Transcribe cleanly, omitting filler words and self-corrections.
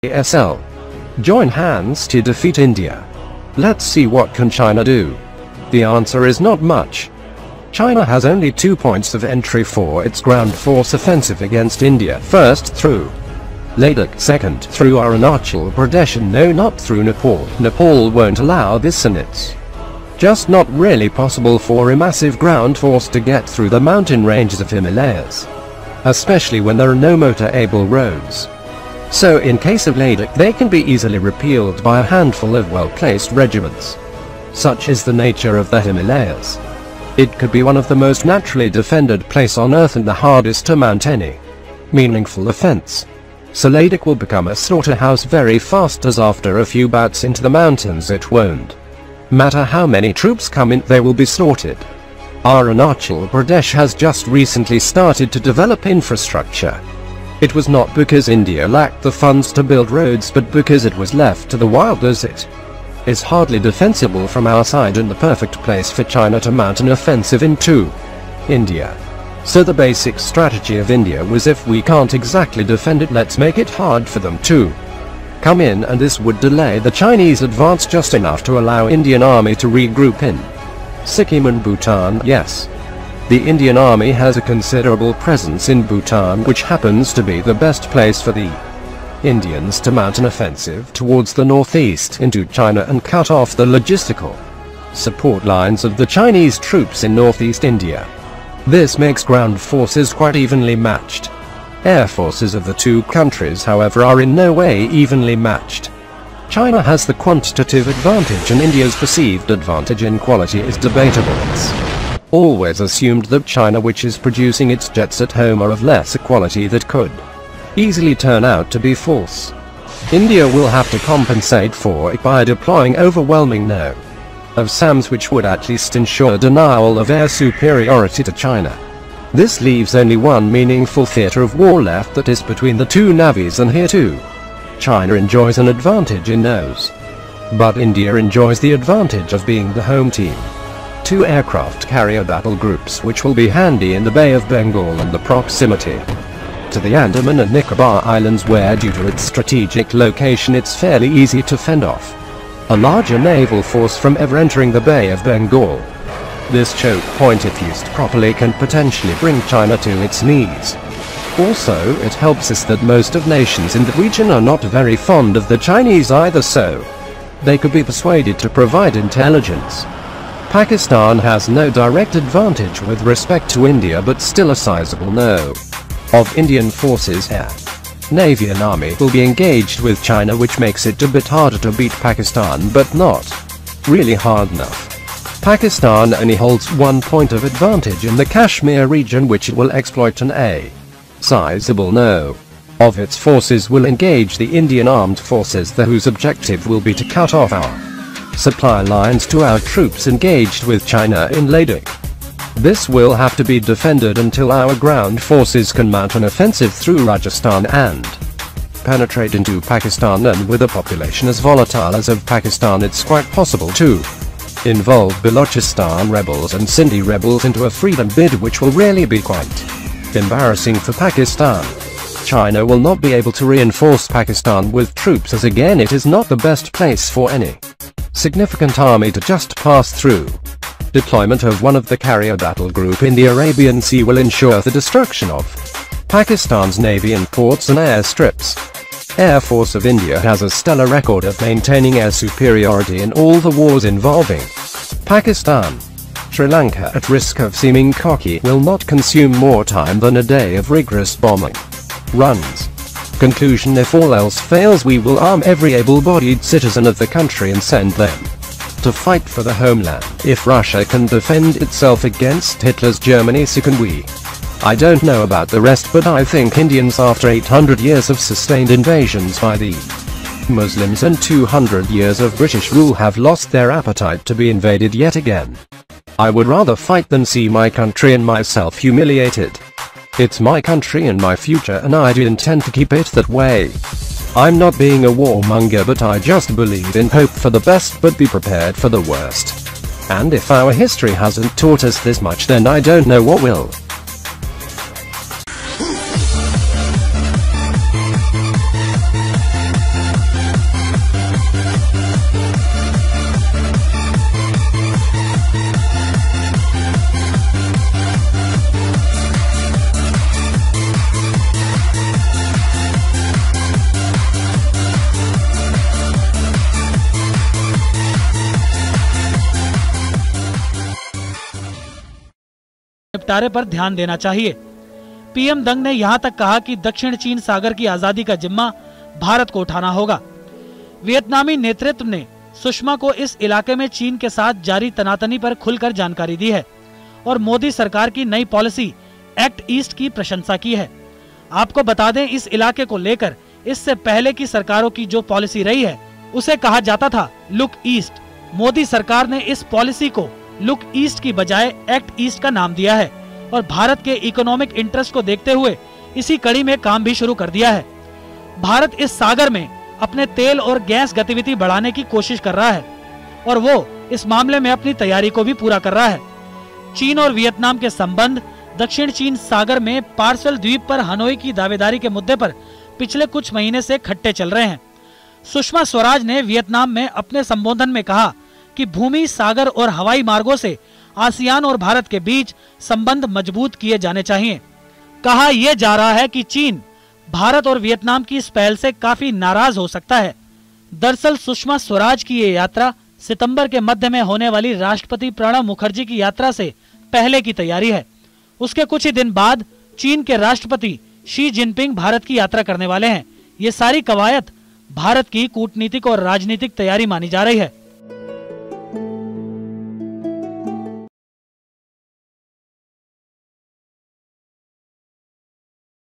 ASL. Join hands to defeat India. Let's see what can China do. The answer is not much. China has only 2 points of entry for its ground force offensive against India. First through Ladakh, second through Arunachal Pradesh, and no, not through Nepal. Nepal won't allow this, and it's just not really possible for a massive ground force to get through the mountain ranges of Himalayas, especially when there are no motor-able roads. So in case of Ladakh, they can be easily repelled by a handful of well-placed regiments. Such is the nature of the Himalayas. It could be one of the most naturally defended place on earth and the hardest to mount any meaningful offense. So Ladakh will become a slaughterhouse very fast, as after a few bouts into the mountains it won't matter how many troops come in, they will be slaughtered. Arunachal Pradesh has just recently started to develop infrastructure. It was not because India lacked the funds to build roads, but because it was left to the wild, as it is hardly defensible from our side and the perfect place for China to mount an offensive into India. So the basic strategy of India was, if we can't exactly defend it, let's make it hard for them to come in, and this would delay the Chinese advance just enough to allow Indian army to regroup in Sikkim and Bhutan. Yes, the Indian army has a considerable presence in Bhutan, which happens to be the best place for the Indians to mount an offensive towards the northeast into China and cut off the logistical support lines of the Chinese troops in northeast India. This makes ground forces quite evenly matched. Air forces of the two countries, however, are in no way evenly matched. China has the quantitative advantage, and India's perceived advantage in quality is debatable. It's always assumed that China, which is producing its jets at home, are of lesser quality. That could easily turn out to be false. India will have to compensate for it by deploying overwhelming no of SAMs, which would at least ensure denial of air superiority to China. This leaves only one meaningful theater of war left, that is between the two navies, and here too China enjoys an advantage in nose, but India enjoys the advantage of being the home team. 2 aircraft carrier battle groups, which will be handy in the Bay of Bengal and the proximity to the Andaman and Nicobar Islands, where due to its strategic location it's fairly easy to fend off a larger naval force from ever entering the Bay of Bengal. This choke point, if used properly, can potentially bring China to its knees. Also, it helps us that most of nations in the region are not very fond of the Chinese either, so they could be persuaded to provide intelligence. Pakistan has no direct advantage with respect to India, but still a sizable no of Indian forces, air, navy and army will be engaged with China, which makes it a bit harder to beat Pakistan, but not really hard enough. Pakistan only holds 1 point of advantage in the Kashmir region, which it will exploit, and a sizable no of its forces will engage the Indian armed forces, whose objective will be to cut off our supply lines to our troops engaged with China in Ladakh. This will have to be defended until our ground forces can mount an offensive through Rajasthan and penetrate into Pakistan, and with a population as volatile as of Pakistan, it's quite possible to involve Balochistan rebels and Sindhi rebels into a freedom bid, which will really be quite embarrassing for Pakistan. China will not be able to reinforce Pakistan with troops, as again it is not the best place for any significant army to just pass through. Deployment of one of the carrier battle group in the Arabian Sea will ensure the destruction of Pakistan's navy and ports and airstrips. Air Force of India has a stellar record of maintaining air superiority in all the wars involving Pakistan. Sri Lanka, at risk of seeming cocky, will not consume more time than a day of rigorous bombing runs. Conclusion: if all else fails, we will arm every able-bodied citizen of the country and send them to fight for the homeland. If Russia can defend itself against Hitler's Germany, so can we. I don't know about the rest, but I think Indians, after 800 years of sustained invasions by the Muslims and 200 years of British rule, have lost their appetite to be invaded yet again. I would rather fight than see my country and myself humiliated. It's my country and my future, and I do intend to keep it that way. I'm not being a warmonger, but I just believe in hope for the best but be prepared for the worst. And if our history hasn't taught us this much, then I don't know what will. निपटारे पर ध्यान देना चाहिए। PM दंग ने यहाँ तक कहा कि दक्षिण चीन सागर की आजादी का जिम्मा भारत को उठाना होगा। वियतनामी नेतृत्व ने सुषमा को इस इलाके में चीन के साथ जारी तनातनी पर खुलकर जानकारी दी है और मोदी सरकार की नई पॉलिसी एक्ट ईस्ट की प्रशंसा की है। आपको बता दें, इस इलाके को लेकर इससे पहले की सरकारों की जो पॉलिसी रही है उसे कहा जाता था लुक ईस्ट। मोदी सरकार ने इस पॉलिसी को लुक ईस्ट की बजाय एक्ट ईस्ट का नाम दिया है और भारत के इकोनॉमिक इंटरेस्ट को देखते हुए इसी कड़ी में काम भी शुरू कर दिया है। भारत इस सागर में अपने तेल और गैस गतिविधि बढ़ाने की कोशिश कर रहा है और वो इस मामले में अपनी तैयारी को भी पूरा कर रहा है। चीन और वियतनाम के संबंध दक्षिण चीन सागर में पार्सल द्वीप पर हनोई की दावेदारी के मुद्दे पर पिछले कुछ महीने से खट्टे चल रहे हैं। सुषमा स्वराज ने वियतनाम में अपने संबोधन में कहा कि भूमि, सागर और हवाई मार्गों से आसियान और भारत के बीच संबंध मजबूत किए जाने चाहिए। कहा यह जा रहा है कि चीन भारत और वियतनाम की इस पहल से काफी नाराज हो सकता है। दरअसल सुषमा स्वराज की ये यात्रा सितंबर के मध्य में होने वाली राष्ट्रपति प्रणब मुखर्जी की यात्रा से पहले की तैयारी है। उसके कुछ ही दिन बाद चीन के राष्ट्रपति शी जिनपिंग भारत की यात्रा करने वाले हैं। ये सारी कवायद भारत की कूटनीतिक और राजनीतिक तैयारी मानी जा रही है।